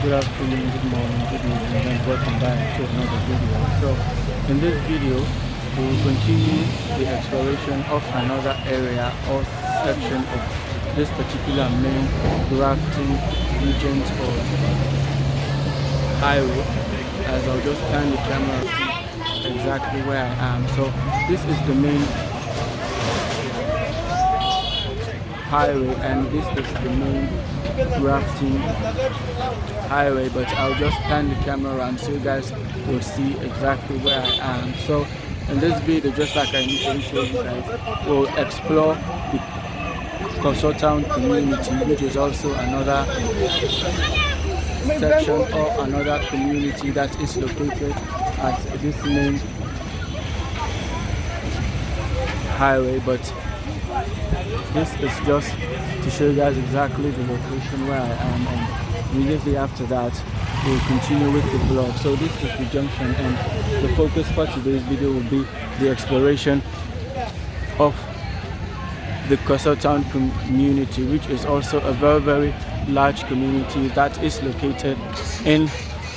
Good afternoon, good morning, good evening, and welcome back to another video. So in this video we will continue the exploration of another area or section of this particular main Grafton region or highway, as I'll just pan the camera exactly where I am. So this is the main highway and this is the main Grafton highway, but I'll just pan the camera around so you guys will see exactly where I am. So in this video, just like I initially told you guys, we'll explore the Koso town community, which is also another section or another community that is located at this main highway, but this is just to show you guys exactly the location where I am, and immediately after that we'll continue with the vlog. So this is the junction, and the focus for today's video will be the exploration of the Koso town community, which is also a very large community that is located in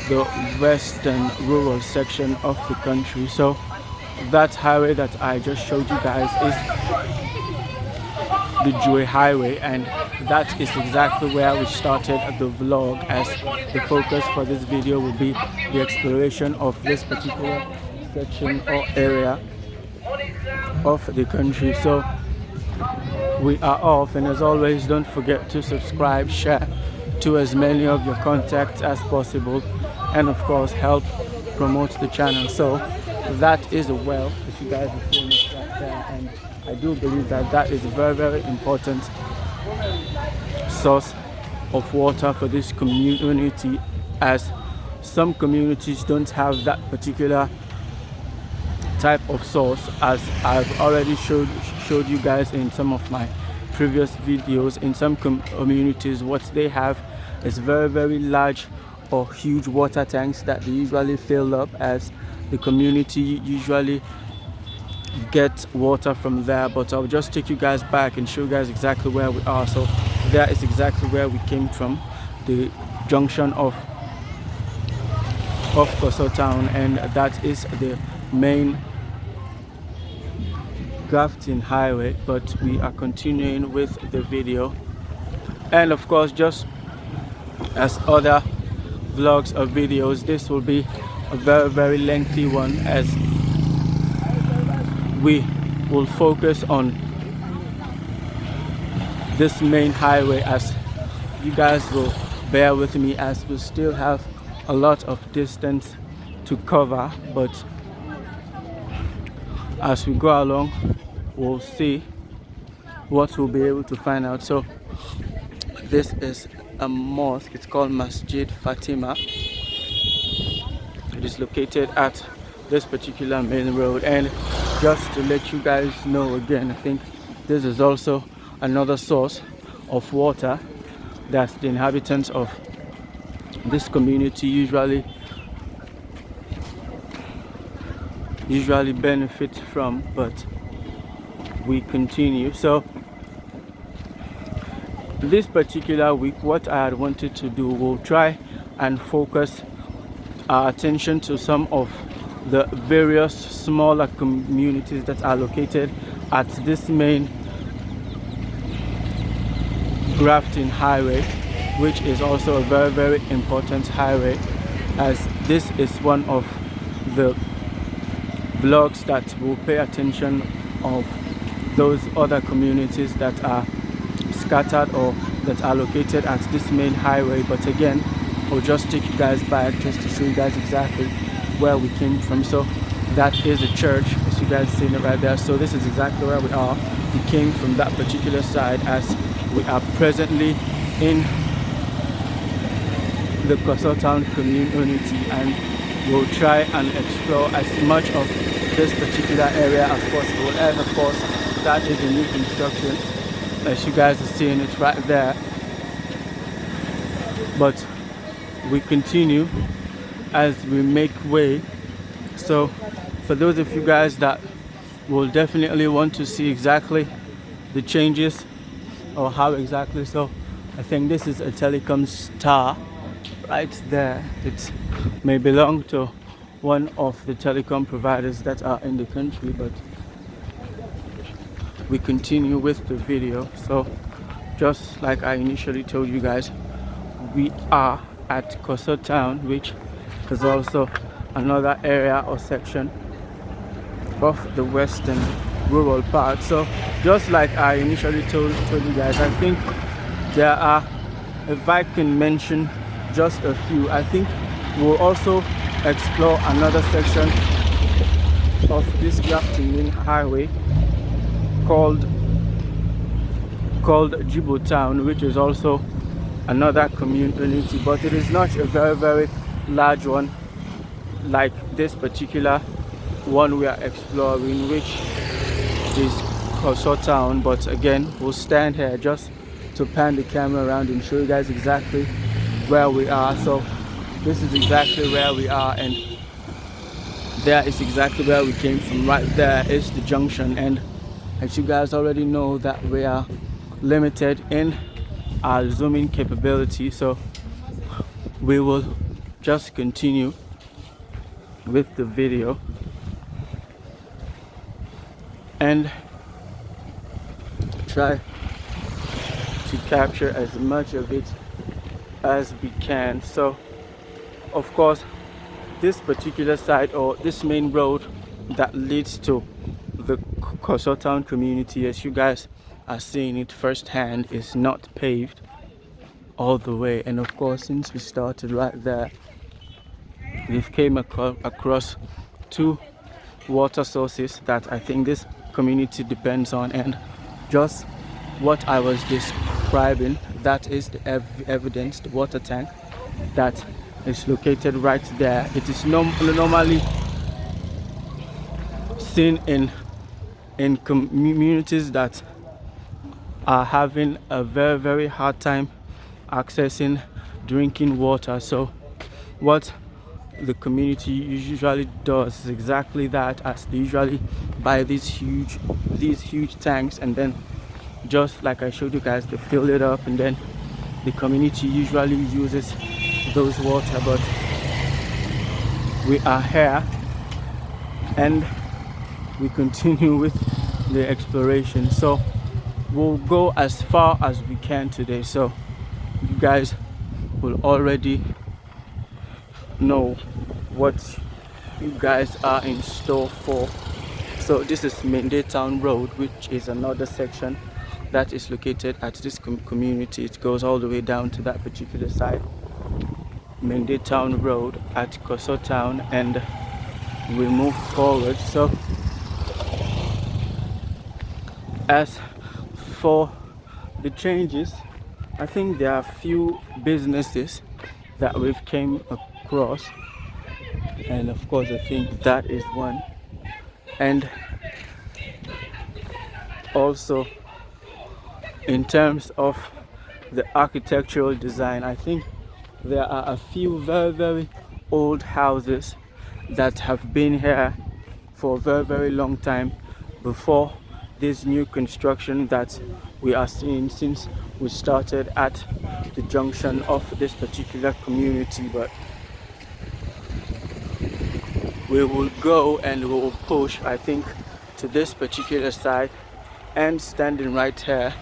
the western rural section of the country. So that highway that I just showed you guys is the Joy Highway, and that is exactly where we started the vlog, as the focus for this video will be the exploration of this particular section or area of the country. So we are off, and as always, don't forget to subscribe, share to as many of your contacts as possible, and of course help promote the channel. So that is a well, if you guys are seeing it right there, and I do believe that that is a very important source of water for this community, as some communities don't have that particular type of source, as I've already showed you guys in some of my previous videos. In some communities, what they have is very large or huge water tanks that they usually fill up, as the community usually get water from there. But I'll just take you guys back and show you guys exactly where we are. So that is exactly where we came from, the junction of Koso town, and that is the main Grafton highway. But we are continuing with the video, and of course, just as other vlogs or videos, this will be a very lengthy one, as we will focus on this main highway, as you guys will bear with me, as we still have a lot of distance to cover. But as we go along, we'll see what we'll be able to find out. So this is a mosque. It's called Masjid Fatima. It is located at this particular main road, and just to let you guys know again, I think this is also another source of water that the inhabitants of this community usually benefit from. But we continue. So this particular week, what I had wanted to do, we'll try and focus our attention to some of the various smaller communities that are located at this main Grafton highway, which is also a very important highway, as this is one of the vlogs that will pay attention of those other communities that are scattered or that are located at this main highway. But again, I'll just take you guys back just to show you guys exactly where we came from. So that is a church, as you guys seen it right there. So this is exactly where we are. We came from that particular side, as we are presently in the Koso town community, and we'll try and explore as much of this particular area as possible. And of course, that is a new construction, as you guys are seeing it right there. But we continue as we make way. So for those of you guys that will definitely want to see exactly the changes or how exactly, so I think this is a telecom tower right there. It may belong to one of the telecom providers that are in the country, but we continue with the video. So just like I initially told you guys, we are at Koso town, which is also another area or section of the western rural part. So just like I initially told you guys, I think there are, if I can mention just a few, I think we'll also explore another section of this Grafton main highway called Jibo town, which is also another community, but it is not a very large one like this particular one we are exploring, which is Kossoh town. But again, we'll stand here just to pan the camera around and show you guys exactly where we are. So this is exactly where we are, and there is exactly where we came from. Right there is the junction, and as you guys already know that we are limited in our zooming capability, so we will just continue with the video and try to capture as much of it as we can. So of course, this particular side, or this main road that leads to the Koso town community, as you guys are seeing it firsthand, is not paved all the way. And of course, since we started right there, we've came across two water sources that I think this community depends on, and just what I was describing, that is the evidence, the water tank that is located right there. It is normally seen in communities that are having a very hard time accessing drinking water. So what the community usually does is exactly that, as they usually buy these huge tanks, and then just like I showed you guys, they fill it up, and then the community usually uses those water. But we are here and we continue with the exploration, so we'll go as far as we can today. So you guys will already know what you guys are in store for. So this is Mende Town Road, which is another section that is located at this community. It goes all the way down to that particular side, Mende Town Road at Koso town, and we move forward. So as for the changes, I think there are a few businesses that we've came across, and of course I think that is one. And also in terms of the architectural design, I think there are a few very old houses that have been here for a very long time before this new construction that we are seeing since we started at the junction of this particular community. But we will go and we will push, I think, to this particular side, and standing right here,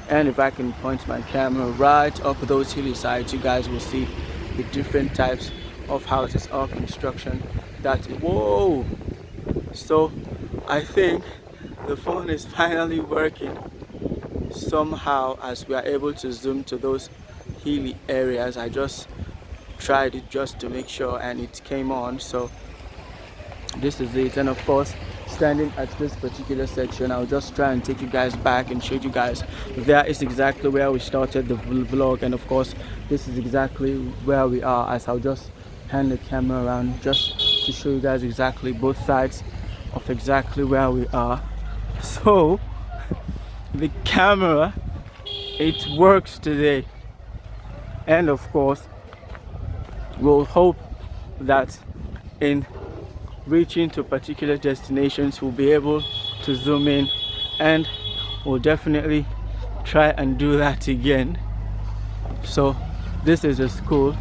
and if I can point my camera right up those hilly sides, you guys will see the different types of houses or construction that, whoa. So I think the phone is finally working somehow, as we are able to zoom to those hilly areas. I just tried it just to make sure, and it came on. So this is it. And of course, standing at this particular section, I'll just try and take you guys back and show you guys there is exactly where we started the vlog. And of course, this is exactly where we are, as I'll just hand the camera around just to show you guys exactly both sides of exactly where we are. So the camera, it works today, and of course we'll hope that in reaching to particular destinations we'll be able to zoom in, and we'll definitely try and do that again. So this is a school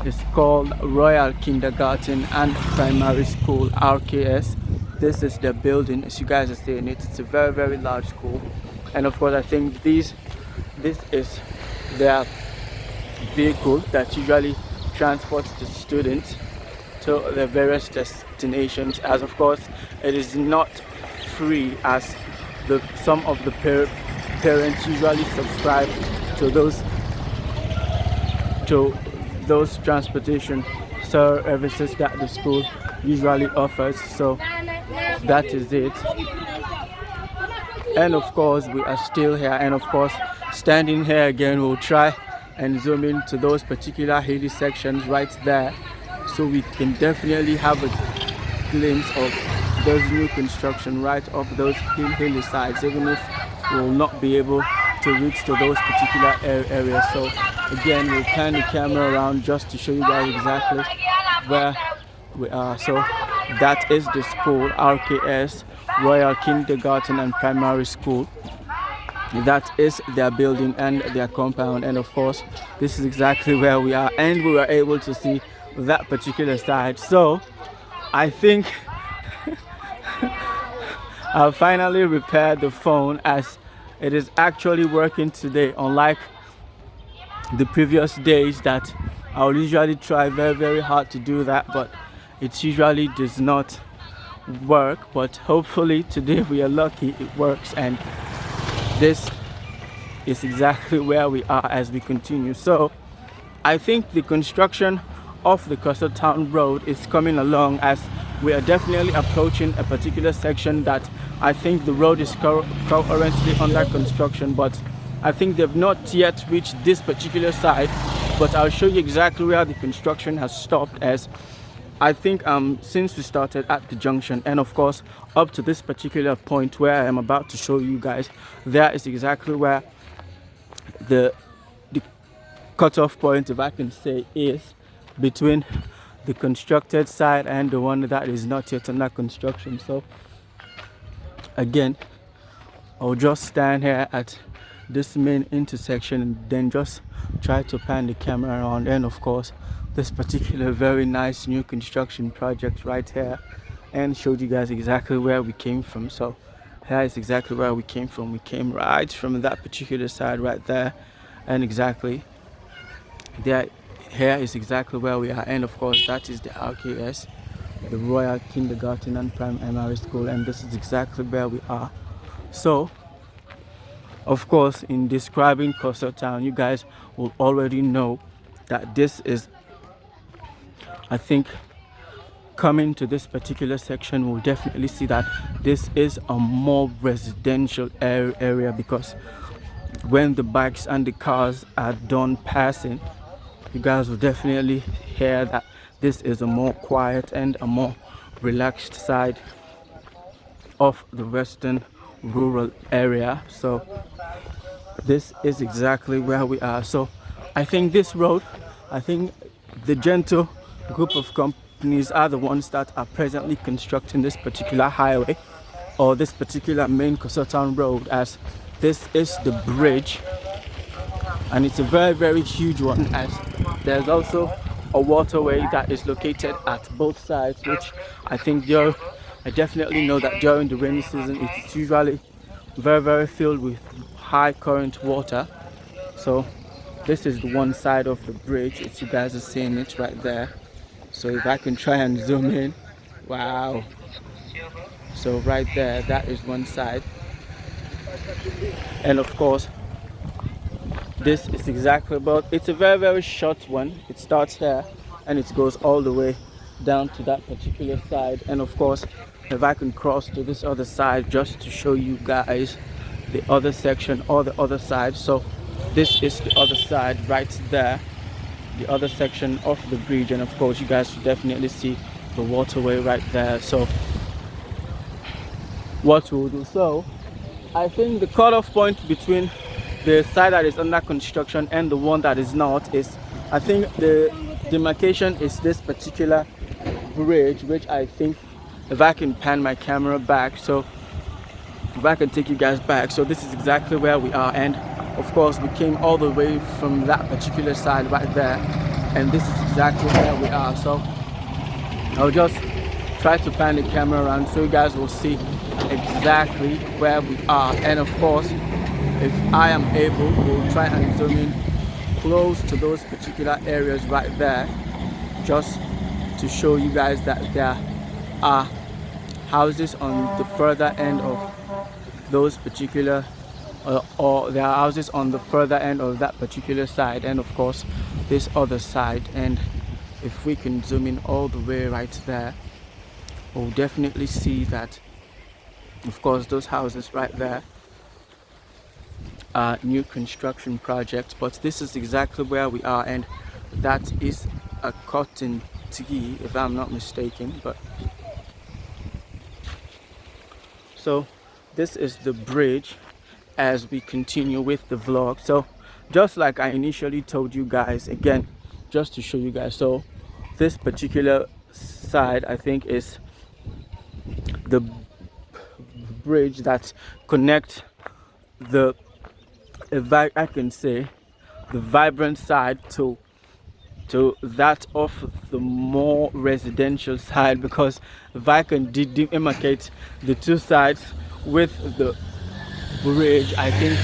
is called Royal Kindergarten and Primary School, RKS. This is the building, as you guys are seeing it. It's a very, very large school, and of course I think this is their vehicle that usually transports the students to the various destinations, as of course it is not free, as some of the parents usually subscribe to those transportation services that the school usually offers. So that is it. And of course we are still here, and of course standing here again, we'll try and zoom into those particular hilly sections right there, so we can definitely have a glimpse of those new construction right up those hilly sides, even if we will not be able to reach to those particular areas. So again, we'll turn the camera around just to show you guys exactly where we are. So that is the school, RKS, Royal Kindergarten and Primary School. That is their building and their compound, and of course this is exactly where we are, and we were able to see that particular side. So I think I've finally repaired the phone, as it is actually working today, unlike the previous days that I will usually try very, very hard to do that, but it usually does not work. But hopefully today we are lucky it works, and this is exactly where we are as we continue. So I think the construction of the Koso Town Road is coming along, as we are definitely approaching a particular section that I think the road is currently under construction, but I think they've not yet reached this particular side. But I'll show you exactly where the construction has stopped, as I think since we started at the junction, and of course up to this particular point where I am about to show you guys, there is exactly where the cutoff point, if I can say, is between the constructed side and the one that is not yet under construction. So again, I'll just stand here at this main intersection and then just try to pan the camera around, and of course this particular very nice new construction project right here, and showed you guys exactly where we came from. So here is exactly where we came from. We came right from that particular side right there, and exactly there, here is exactly where we are, and of course that is the RKS, the Royal Kindergarten and Primary School, and this is exactly where we are. So of course, in describing Koso Town, you guys will already know that this is, I think, coming to this particular section, we'll definitely see that this is a more residential area, because when the bikes and the cars are done passing, you guys will definitely hear that this is a more quiet and a more relaxed side of the western rural area. So this is exactly where we are. So I think this road, I think the Gentle group of companies are the ones that are presently constructing this particular highway, or this particular main Koso Town road, as this is the bridge, and it's a very, very huge one, as there's also a waterway that is located at both sides, which I think I definitely know that during the rainy season it's usually very, very filled with high current water. So this is the one side of the bridge, it's, you guys are seeing it right there. So if I can try and zoom in, wow, so right there, that is one side. And of course this is exactly about, it's a very, very short one. It starts here and it goes all the way down to that particular side. And of course, if I can cross to this other side just to show you guys the other section or the other side. So this is the other side right there, the other section of the bridge, and of course you guys should definitely see the waterway right there. So what we'll do, so I think the cutoff point between the side that is under construction and the one that is not is, I think the demarcation is this particular bridge, which I think, if I can pan my camera back, so if I can take you guys back, so this is exactly where we are. And of course we came all the way from that particular side right there, and this is exactly where we are. So I'll just try to pan the camera around so you guys will see exactly where we are. And of course, if I am able, we'll try and zoom in close to those particular areas right there, just to show you guys that there are houses on the further end of those particular or there are houses on the further end of that particular side, and of course this other side. And if we can zoom in all the way right there, we'll definitely see that of course those houses right there are new construction projects. But this is exactly where we are, and that is a cotton tea if I'm not mistaken. But so this is the bridge as we continue with the vlog. So just like I initially told you guys, again, just to show you guys, so this particular side I think is the bridge that connects the, if I can say, the vibrant side to that of the more residential side, because if I can demarcate the two sides with the bridge, I think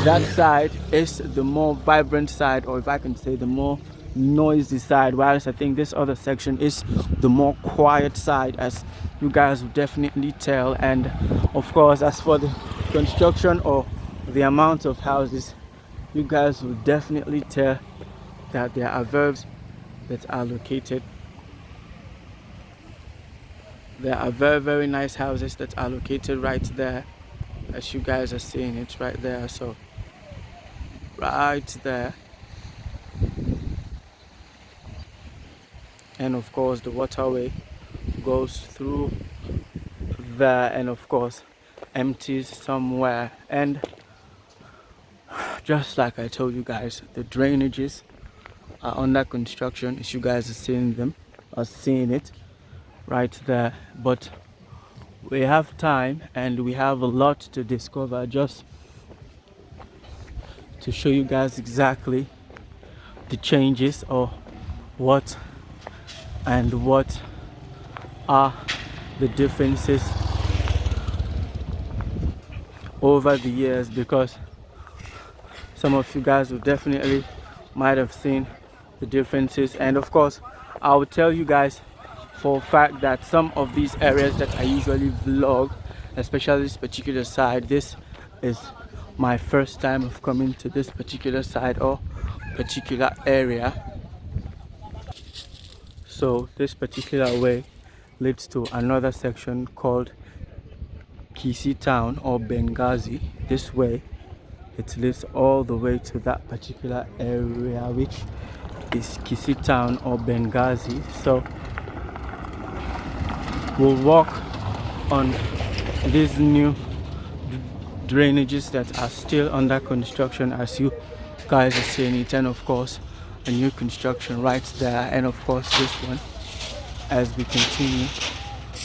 that side is the more vibrant side, or if I can say the more noisy side, whilst I think this other section is the more quiet side, as you guys will definitely tell. And of course, as for the construction or the amount of houses, you guys will definitely tell that there are verbs that are located. There are very nice houses that are located right there, as you guys are seeing it right there. So right there, and of course the waterway goes through there and of course empties somewhere. And just like I told you guys, the drainages are under construction, as you guys are seeing it right there. But we have time and we have a lot to discover, just to show you guys exactly the changes or what are the differences over the years, because some of you guys will definitely might have seen the differences. And of course I will tell you guys for a fact that some of these areas that I usually vlog, especially this particular side, this is my first time of coming to this particular side or particular area. So this particular way leads to another section called Koso town or Benghazi. This way it leads all the way to that particular area, which is Koso town or Benghazi. So we'll walk on these new drainages that are still under construction, as you guys are seeing it, and of course a new construction right there, and of course this one as we continue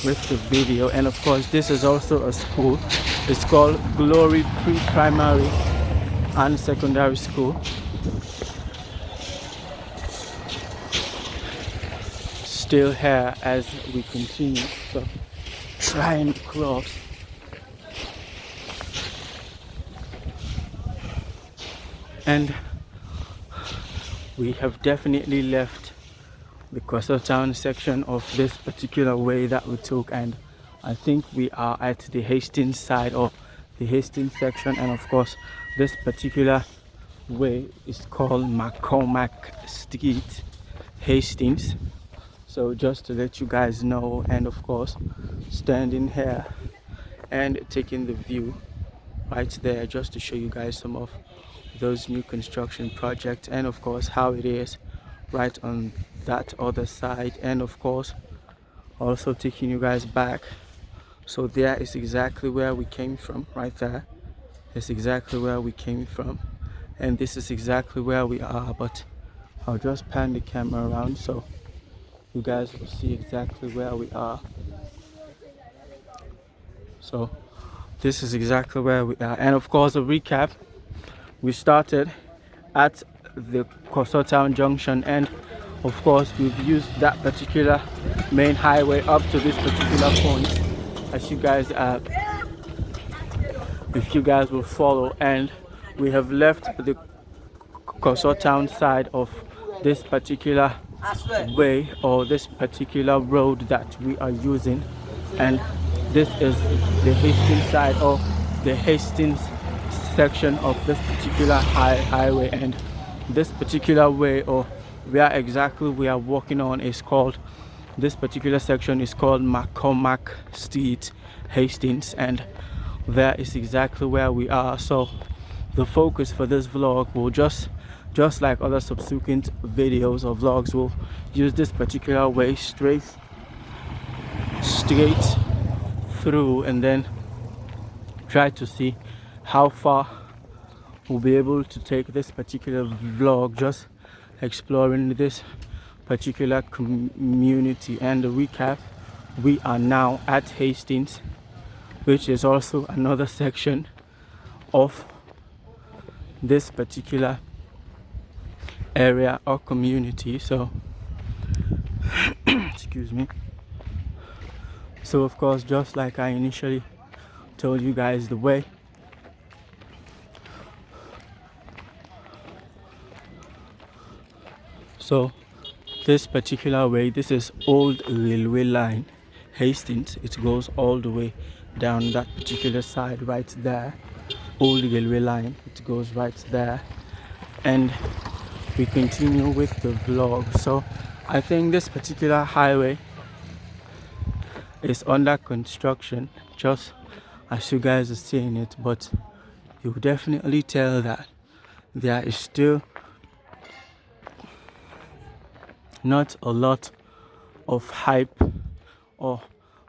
with the video. And of course this is also a school. It's called Glory Pre-Primary and Secondary School. Still here as we continue, so try and cross. And we have definitely left the Koso town section of this particular way that we took, and I think we are at the Hastings side or the Hastings section. And of course this particular way is called McCormack Street, Hastings. So just to let you guys know, and of course standing here and taking the view right there, just to show you guys some of those new construction projects, and of course how it is right on that other side. And of course also taking you guys back. So there is exactly where we came from right there. It's exactly where we came from, and this is exactly where we are. But I'll just pan the camera around so you guys will see exactly where we are. So this is exactly where we are. And of course a recap, we started at the Koso town junction, and Of course, we've used that particular main highway up to this particular point, as you guys if you guys will follow, and we have left the Koso town side of this particular way, or this particular road that we are using, and this is the Hastings side, or the Hastings section of this particular highway. And this particular way, or where exactly we are walking on, is called, this particular section is called McCormack Street, Hastings, and that is exactly where we are. So the focus for this vlog will just like other subsequent videos or vlogs, will use this particular way straight through, and then try to see how far we'll be able to take this particular vlog, just exploring this particular community. And the recap, we are now at Hastings, which is also another section of this particular area or community. So excuse me. So of course, just like I initially told you guys, the way so this particular way, this is old railway line Hastings. It goes all the way down that particular side right there. Old railway line, it goes right there, and we continue with the vlog. So I think this particular highway is under construction, just as you guys are seeing it, but you will definitely tell that there is still not a lot of hype or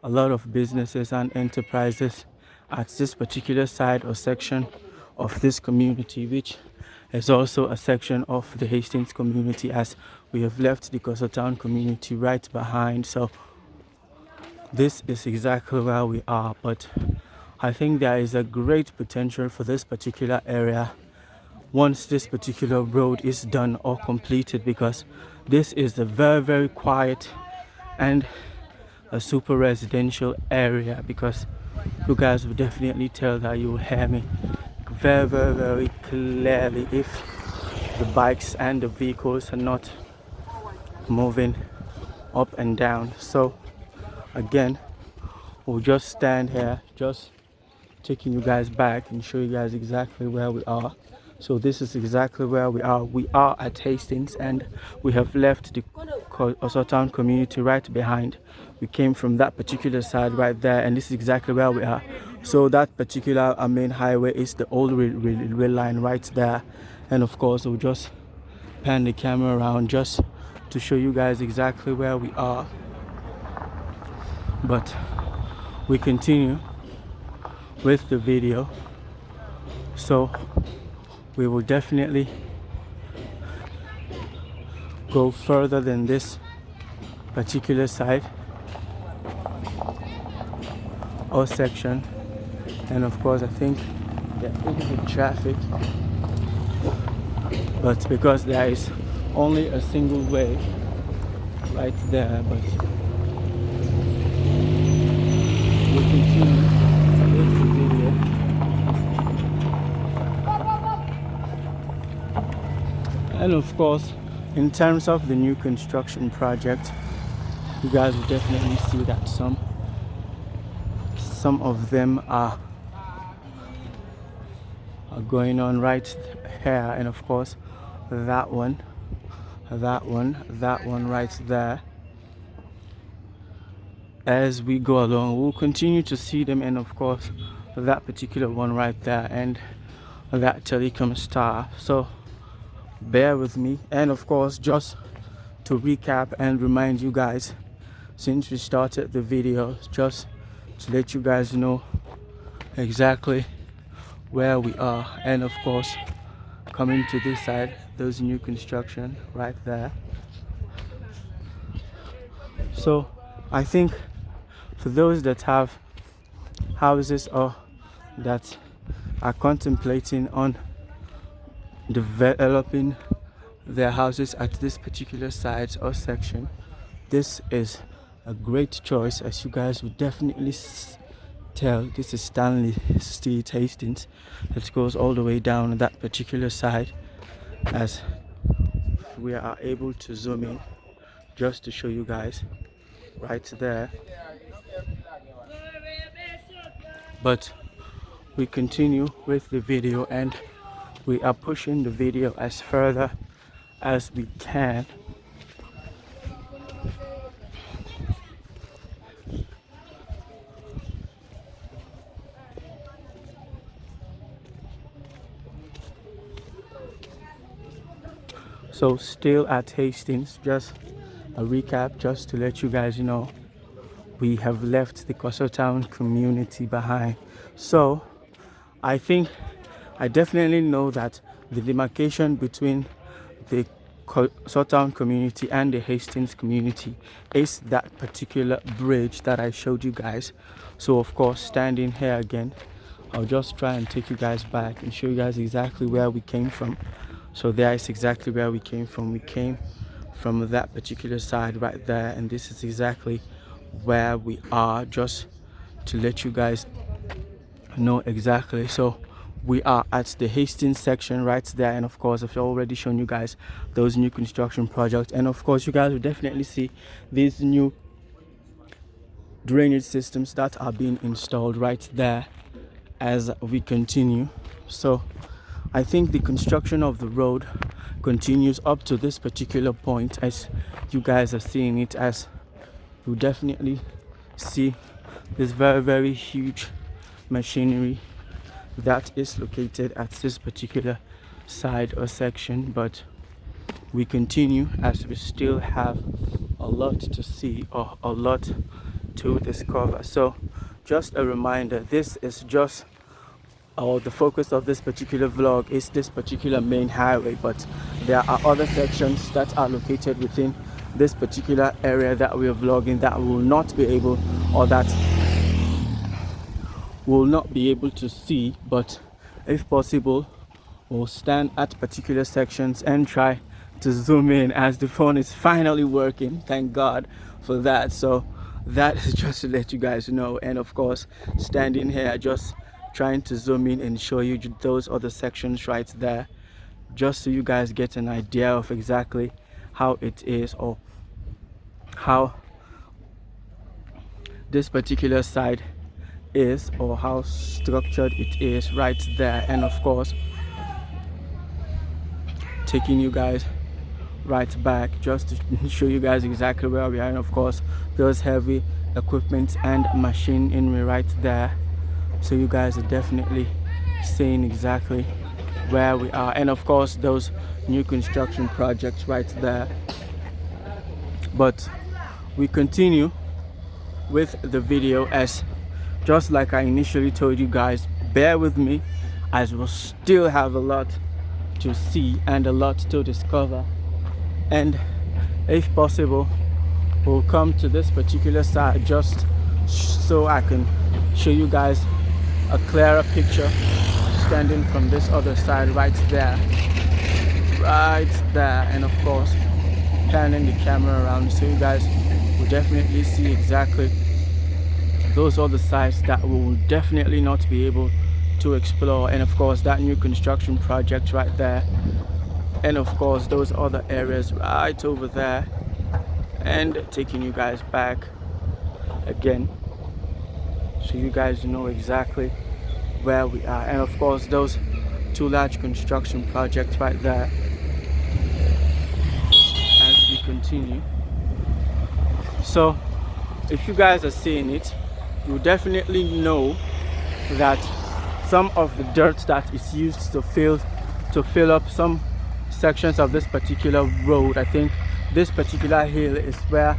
a lot of businesses and enterprises at this particular side or section of this community, which is also a section of the Hastings community, as we have left the Koso town community right behind. So this is exactly where we are, but I think there is a great potential for this particular area once this particular road is done or completed, because this is a very quiet and a super residential area. Because you guys will definitely tell that you will hear me very clearly if the bikes and the vehicles are not moving up and down. So again, we'll just stand here, just taking you guys back and show you guys exactly where we are. So this is exactly where we are. We are at Hastings, and we have left the Koso town community right behind. We came from that particular side right there, and this is exactly where we are. So that particular main highway is the old railway line right there. And of course, we'll just pan the camera around just to show you guys exactly where we are. But we continue with the video, so we will definitely go further than this particular side or section. And of course, I think there is traffic, but because there is only a single way right there, but we'll continue with the video. And of course, in terms of the new construction project, you guys will definitely see that some of them are going on right here, and of course that one right there. As we go along, we'll continue to see them, and of course that particular one right there, and that telecom star. So bear with me. And of course, just to recap and remind you guys, since we started the video, just to let you guys know exactly where we are. And of course, coming to this side, there's new construction right there. So I think for those that have houses or that are contemplating on developing their houses at this particular site or section. This is a great choice, as you guys would definitely tell. This is Stanley Street, Hastings. It goes all the way down that particular side, as we are able to zoom in just to show you guys right there. But we continue with the video, and we are pushing the video as further as we can. So still at Hastings, just a recap just to let you guys know, we have left the Koso town community behind. So I definitely know that the demarcation between the Koso town community and the Hastings community is that particular bridge that I showed you guys. So of course, standing here again, I'll just try and take you guys back and show you guys exactly where we came from. So there is exactly where we came from. We came from that particular side right there, and this is exactly where we are, just to let you guys know exactly. So we are at the Hastings section right there, and of course I've already shown you guys those new construction projects, and of course you guys will definitely see these new drainage systems that are being installed right there as we continue. So I think the construction of the road continues up to this particular point, as you guys are seeing it, as you definitely see this very huge machinery that is located at this particular side or section. But we continue, as we still have a lot to see, or a lot to discover. So just a reminder, this is just the focus of this particular vlog is this particular main highway, but there are other sections that are located within this particular area that we are vlogging that will not be able, or that will not be able to see. But if possible, we'll stand at particular sections and try to zoom in, as the phone is finally working. Thank God for that. So that is just to let you guys know. And of course, standing here just trying to zoom in and show you those other sections right there, just so you guys get an idea of exactly how it is, or how this particular side is, or how structured it is right there. And of course, taking you guys right back just to show you guys exactly where we are. And of course, those heavy equipment and machinery right there, so you guys are definitely seeing exactly where we are. And of course, those new construction projects right there. But we continue with the video, as just like I initially told you guys, bear with me, as we'll still have a lot to see and a lot to discover. And if possible, we'll come to this particular side just so I can show you guys a clearer picture, standing from this other side right there, and of course turning the camera around, so you guys will definitely see exactly those other sides that we will definitely not be able to explore. And of course, that new construction project right there, and of course those other areas right over there, and taking you guys back again so you guys know exactly where we are. And of course, those two large construction projects right there as we continue. So if you guys are seeing it, you definitely know that some of the dirt that is used to fill up some sections of this particular road, I think this particular hill is where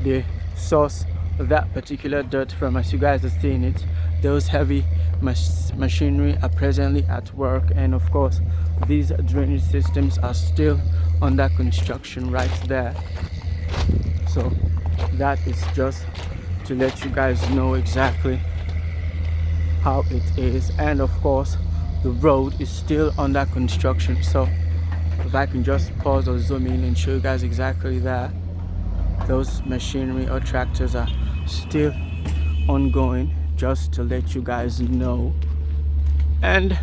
they source that particular dirt from. As you guys are seeing it, those heavy machinery are presently at work, and of course these drainage systems are still under construction right there. So that is just to let you guys know exactly how it is. And of course, the road is still under construction, so If I can just pause or zoom in and show you guys exactly that, those machinery or tractors are still ongoing, just to let you guys know. And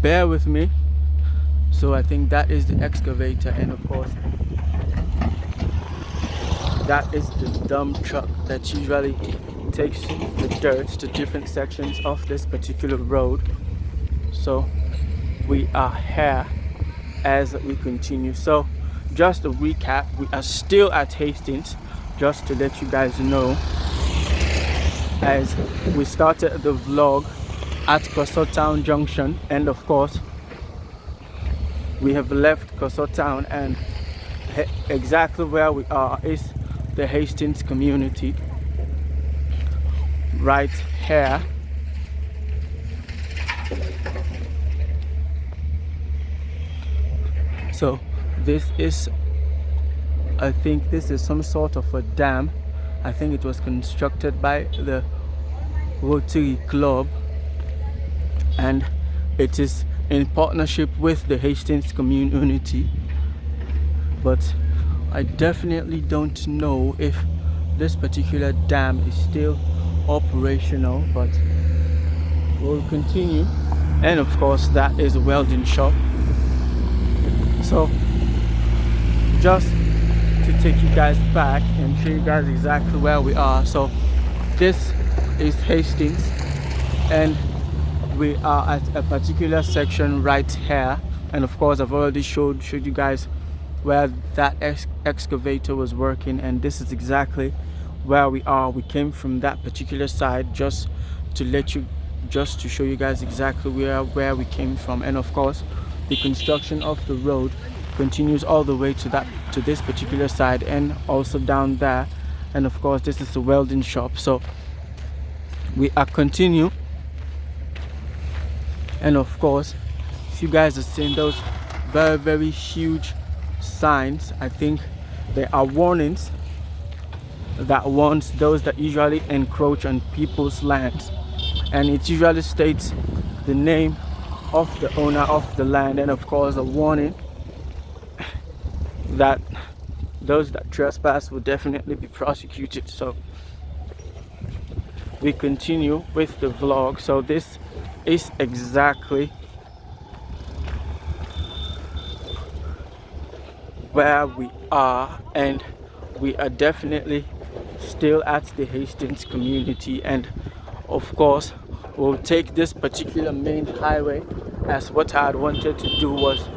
bear with me. So I think that is the excavator, and of course that is the dump truck that usually takes the dirt to different sections of this particular road. So we are here as we continue. So just a recap, we are still at Hastings, just to let you guys know, as we started the vlog at Kossoh Town Junction, and of course we have left Kossoh Town, and exactly where we are is the Hastings community right here. So this is, I think this is some sort of a dam. I think it was constructed by the Rotary Club, and it is in partnership with the Hastings community. But I definitely don't know if this particular dam is still operational, but we'll continue. And of course that is a welding shop. So just to take you guys back and show you guys exactly where we are. So this is Hastings, and we are at a particular section right here. And of course I've already showed you guys where that excavator was working, and this is exactly where we are. We came from that particular side just to show you guys exactly where we came from. And of course the construction of the road continues all the way to this particular side, and also down there. And of course this is the welding shop. So we are continue. And of course, if you guys are seeing those very huge signs, I think they are warnings that warns those that usually encroach on people's lands, and it usually states the name of the owner of the land, and of course a warning that those that trespass will definitely be prosecuted. So we continue with the vlog. So this is exactly where we are, and we are definitely still at the Hastings community. And of course we'll take this particular main highway, as what I had wanted to do was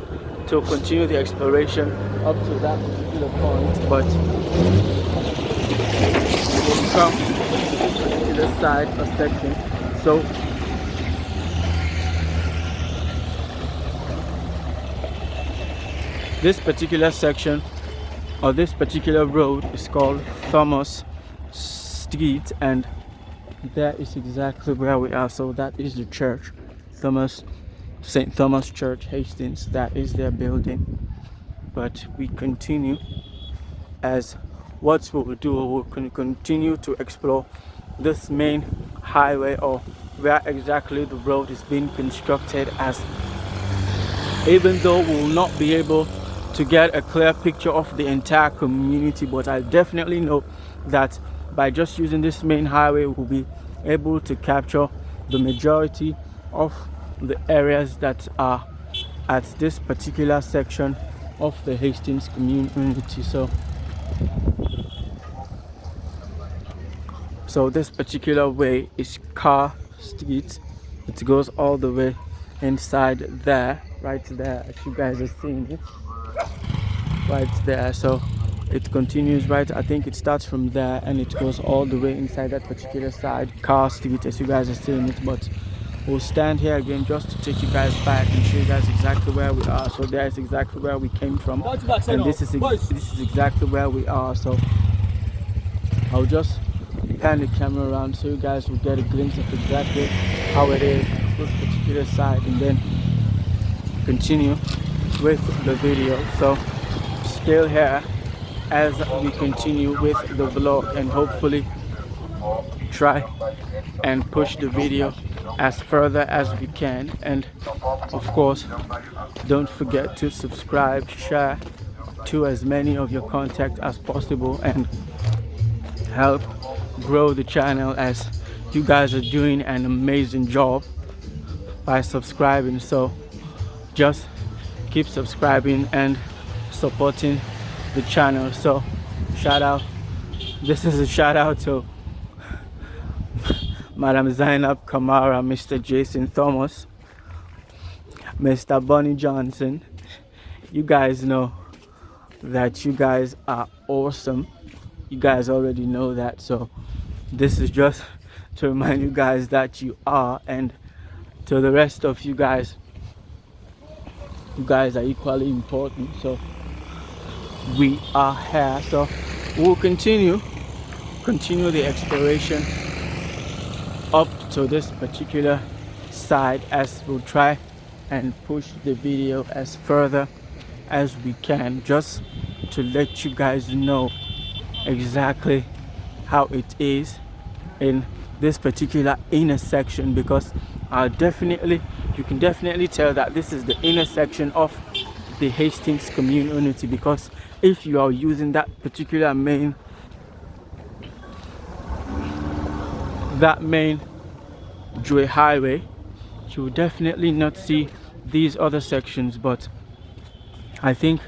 to continue the exploration up to that particular point, but we'll come to the side or section. So this particular section, or this particular road, is called Thomas Street, and that is exactly where we are. So that is the church, St. Thomas Church, Hastings. That is their building. But we continue, as what we will do, we will continue to explore this main highway, or where exactly the road is being constructed, as even though we will not be able to get a clear picture of the entire community, but I definitely know that by just using this main highway we'll be able to capture the majority of the areas that are at this particular section of the Hastings community. So this particular way is Car Street. It goes all the way inside there, right there, as you guys are seeing it right there. So it continues right, I think it starts from there and it goes all the way inside that particular side, Car Street, as you guys are seeing it. But we'll stand here again just to take you guys back and show you guys exactly where we are. So there is exactly where we came from, and this is exactly where we are. So I'll just pan the camera around so you guys will get a glimpse of exactly how it is this particular side, and then continue with the video. So still here as we continue with the vlog, and hopefully try and push the video as further as we can, and of course don't forget to subscribe, share to as many of your contacts as possible, and help grow the channel, as you guys are doing an amazing job by subscribing. So just keep subscribing and supporting the channel. So shout out, this is a shout out to Madam Zainab Kamara, Mr. Jason Thomas, Mr. Bonnie Johnson. You guys know that you guys are awesome. You guys already know that, so this is just to remind you guys that you are, and to the rest of you guys are equally important. So we are here, so we'll continue the exploration up to this particular side, as we'll try and push the video as further as we can, just to let you guys know exactly how it is in this particular intersection, because you can definitely tell that this is the intersection of the Hastings community, because if you are using that particular main Joy highway, you will definitely not see these other sections. But I think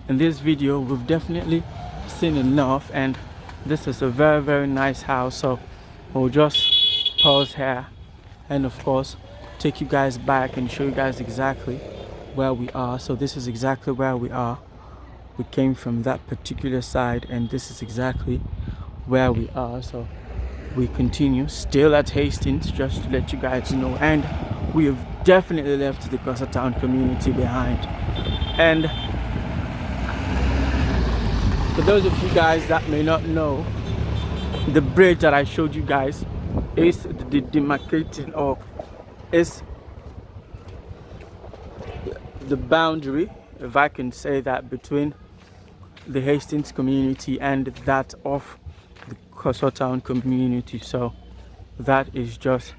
in this video we've definitely seen enough, and this is a very, very nice house. So we'll just pause here and of course take you guys back and show you guys exactly where we are. So this is exactly where we are. We came from that particular side, and this is exactly where we are. So we continue still at Hastings, just to let you guys know, and we have definitely left the Koso town community behind. And for those of you guys that may not know, the bridge that I showed you guys is the demarcating, or is the boundary, if I can say that, between the Hastings community and that of the Koso town community. So that is just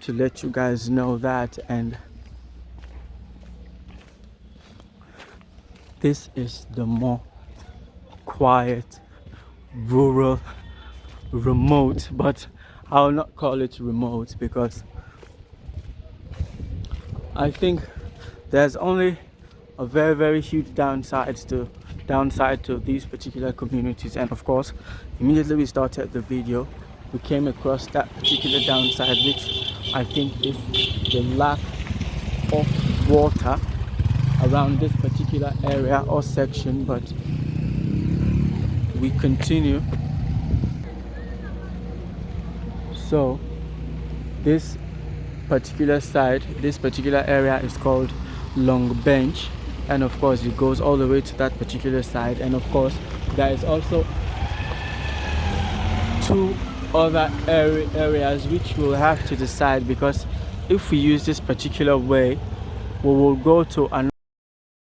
to let you guys know that. And this is the more quiet, rural, remote, but I'll not call it remote, because I think there's only a very, very huge downside to these particular communities. And of course, immediately we started the video, we came across that particular downside, which I think is the lack of water around this particular area or section. But we continue. So this particular area is called Long Bench, and of course it goes all the way to that particular side. And of course there is also two other areas which we'll have to decide, because if we use this particular way, we will go to another